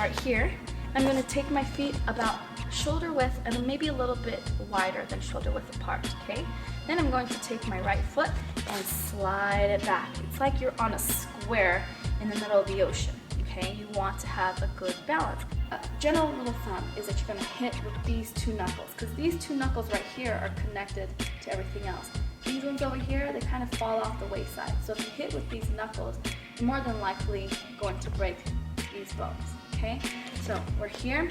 start here. I'm going to take my feet about shoulder width and maybe a little bit wider than shoulder width apart, okay? Then I'm going to take my right foot and slide it back. It's like you're on a square in the middle of the ocean, okay? You want to have a good balance. A general rule of thumb is that you're going to hit with these two knuckles, because these two knuckles right here are connected to everything else. These ones over here, they kind of fall off the wayside. So if you hit with these knuckles, you're more than likely going to break these bones, okay? So we're here,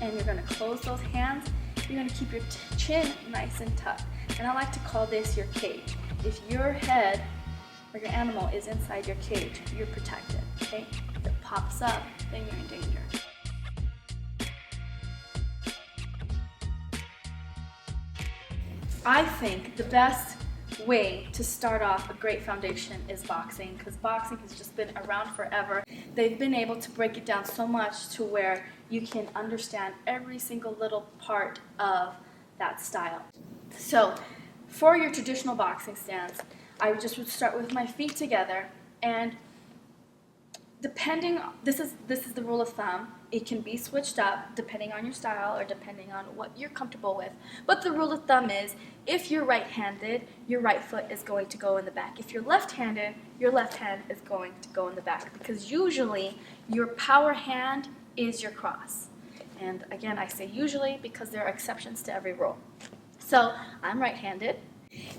and you're going to close those hands. You're going to keep your chin nice and tucked. And I like to call this your cage. If your head or your animal is inside your cage, you're protected, okay? If it pops up, then you're in danger. I think the best way to start off a great foundation is boxing, because boxing has just been around forever. They've been able to break it down so much to where you can understand every single little part of that style. So for your traditional boxing stance, I just would start with my feet together, and this is the rule of thumb. It can be switched up depending on your style or depending on what you're comfortable with. But the rule of thumb is, if you're right-handed, your right foot is going to go in the back. If you're left-handed, your left hand is going to go in the back, because usually your power hand is your cross. And again, I say usually because there are exceptions to every rule. So I'm right-handed,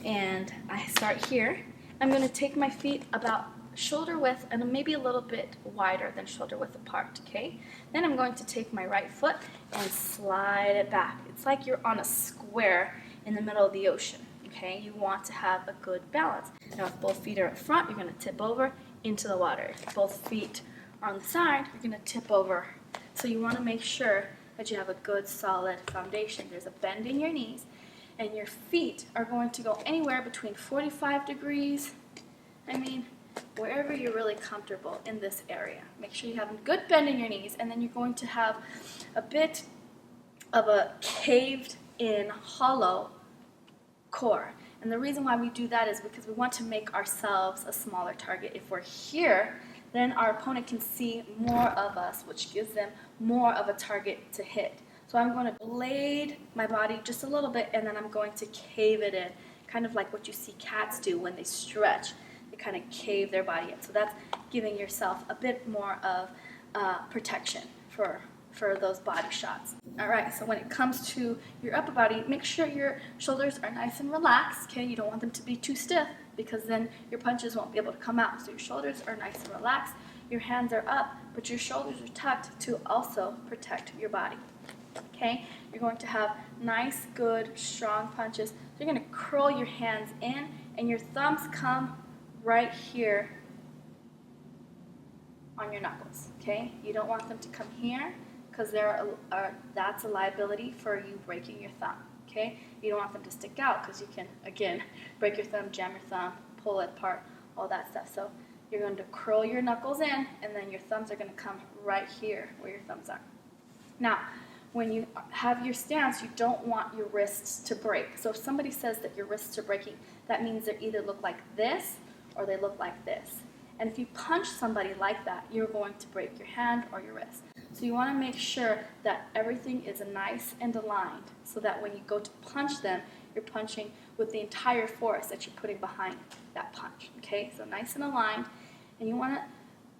and I start here. I'm going to take my feet about shoulder width and maybe a little bit wider than shoulder width apart, okay? Then I'm going to take my right foot and slide it back. It's like you're on a square in the middle of the ocean, okay? You want to have a good balance. Now, if both feet are up front, you're going to tip over into the water. If both feet are on the side, you're going to tip over. So you want to make sure that you have a good, solid foundation. There's a bend in your knees, and your feet are going to go anywhere between 45 degrees, wherever you're really comfortable in this area. Make sure you have a good bend in your knees, and then you're going to have a bit of a caved in hollow core. And the reason why we do that is because we want to make ourselves a smaller target. If we're here, then our opponent can see more of us, which gives them more of a target to hit. So I'm going to blade my body just a little bit, and then I'm going to cave it in, kind of like what you see cats do when they stretch. They kind of cave their body in. So that's giving yourself a bit more of protection for those body shots. All right, so when it comes to your upper body, make sure your shoulders are nice and relaxed, okay? You don't want them to be too stiff, because then your punches won't be able to come out. So your shoulders are nice and relaxed, your hands are up, but your shoulders are tucked to also protect your body, okay? You're going to have nice, good, strong punches. So you're going to curl your hands in, and your thumbs come right here on your knuckles, okay? You don't want them to come here, because that's a liability for you breaking your thumb, okay? You don't want them to stick out, because you can, again, break your thumb, jam your thumb, pull it apart, all that stuff. So you're going to curl your knuckles in, and then your thumbs are going to come right here where your thumbs are. Now, when you have your stance, you don't want your wrists to break. So if somebody says that your wrists are breaking, that means they either look like this or they look like this. And if you punch somebody like that, you're going to break your hand or your wrist. So you want to make sure that everything is nice and aligned, so that when you go to punch them, you're punching with the entire force that you're putting behind that punch, okay? So nice and aligned. And you want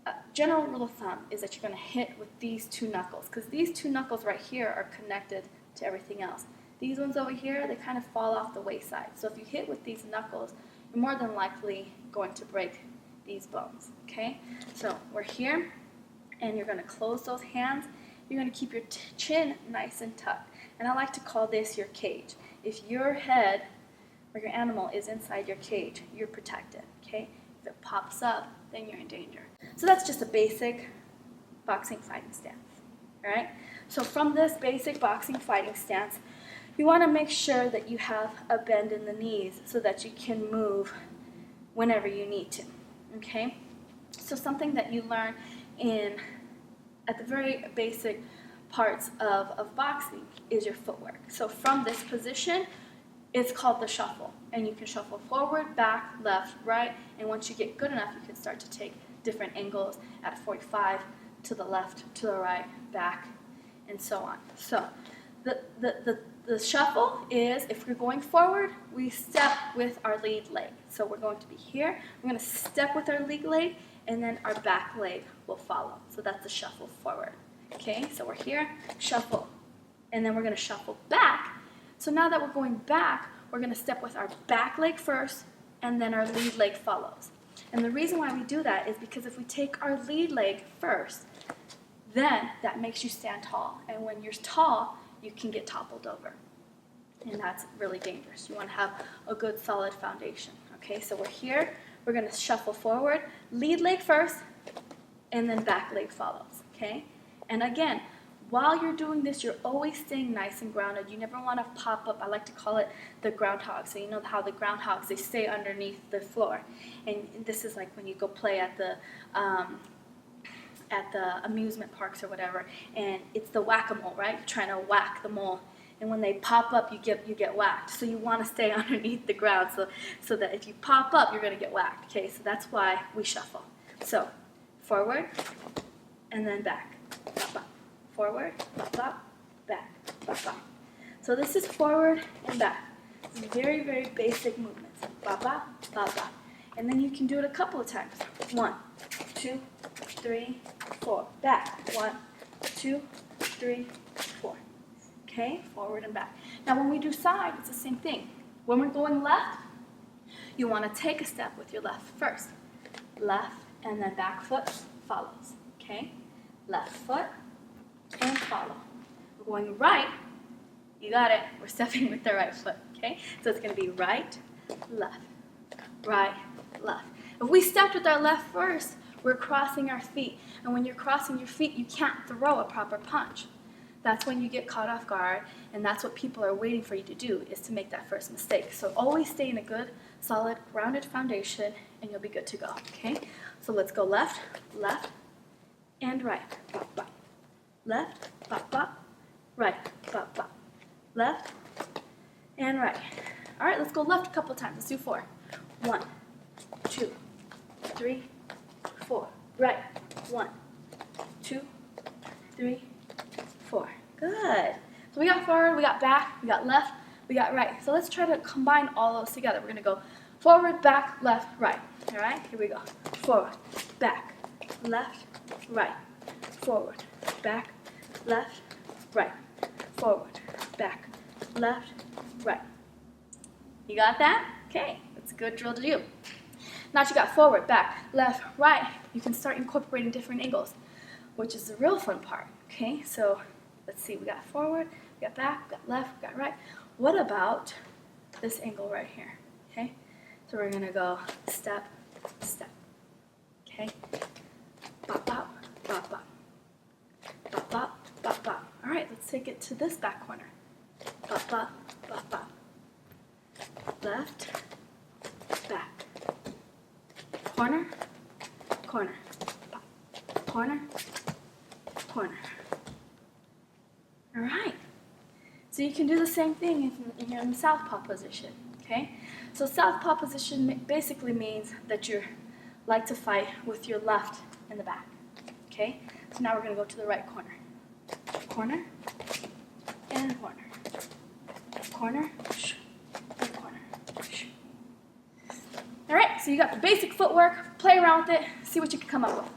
to, general rule of thumb is that you're going to hit with these two knuckles, because these two knuckles right here are connected to everything else. These ones over here, they kind of fall off the wayside. So if you hit with these knuckles, you're more than likely going to break these bones, okay? So we're here, and you're going to close those hands. You're going to keep your chin nice and tucked. And I like to call this your cage. If your head or your animal is inside your cage, you're protected, okay? If it pops up, then you're in danger. So that's just a basic boxing fighting stance, all right? So from this basic boxing fighting stance, you want to make sure that you have a bend in the knees so that you can move whenever you need to, okay? So something that you learn at the very basic parts of boxing is your footwork. So from this position, it's called the shuffle. And you can shuffle forward, back, left, right, and once you get good enough, you can start to take different angles at 45 to the left, to the right, back, and so on. So the shuffle is, if we're going forward, we step with our lead leg. So we're going to be here, we're going to step with our lead leg, and then our back leg will follow. So that's the shuffle forward. Okay, so we're here, shuffle, and then we're going to shuffle back. So now that we're going back, we're going to step with our back leg first, and then our lead leg follows. And the reason why we do that is because if we take our lead leg first, then that makes you stand tall. And when you're tall, you can get toppled over. And that's really dangerous. You want to have a good solid foundation. Okay, so we're here. We're going to shuffle forward. Lead leg first, and then back leg follows. Okay? And again, while you're doing this, you're always staying nice and grounded. You never want to pop up. I like to call it the groundhog. So you know how the groundhogs, they stay underneath the floor. And this is like when you go play at the amusement parks or whatever, and it's the whack-a-mole, right? You're trying to whack the mole, and when they pop up, you get whacked. So you want to stay underneath the ground, so that if you pop up, you're going to get whacked. Okay, so that's why we shuffle. So forward, and then back. Bop, bop. Forward, bop, bop, back, bop, bop. So this is forward and back. This is very, very basic movements. Bop, bop, bop, bop. And then you can do it a couple of times. 1, 2, 3, 4. Back. 1, 2, 3, 4. Okay? Forward and back. Now when we do side, it's the same thing. When we're going left, you want to take a step with your left first. Left, and then back foot follows. Okay? Left foot and follow. We're going right. You got it. We're stepping with the right foot. Okay? So it's going to be right, left, right, left. If we stepped with our left first, we're crossing our feet. And when you're crossing your feet, you can't throw a proper punch. That's when you get caught off guard, and that's what people are waiting for you to do, is to make that first mistake. So always stay in a good, solid, grounded foundation, and you'll be good to go. Okay? So let's go left, left, and right. Bop, bop. Left, bop, bop. Right, bop, bop. Left, and right. All right, let's go left a couple times. Let's do 4. 1, 2, 3, 4. Right. 1, 2, 3, 4. Good. So we got forward, we got back, we got left, we got right. So let's try to combine all those together. We're going to go forward, back, left, right. All right, here we go. Forward, back, left, right. Forward, back, left, right. Forward, back, left, right. You got that? Okay, that's a good drill to do. Now that you got forward, back, left, right, you can start incorporating different angles, which is the real fun part. Okay, so let's see, we got forward, we got back, we got left, we got right. What about this angle right here? Okay, so we're gonna go step, step. Okay, bop, bop, bop, bop. Bop, bop, bop, bop. All right, let's take it to this back corner. Bop, bop, bop, bop. Left, back. Corner, corner. Bop. Corner, corner. All right. So you can do the same thing if you're in the southpaw position. Okay. So southpaw position basically means that you like to fight with your left in the back. Okay. So now we're going to go to the right corner. Corner, and corner. Corner, and corner. All right, so you got the basic footwork. Play around with it. See what you can come up with.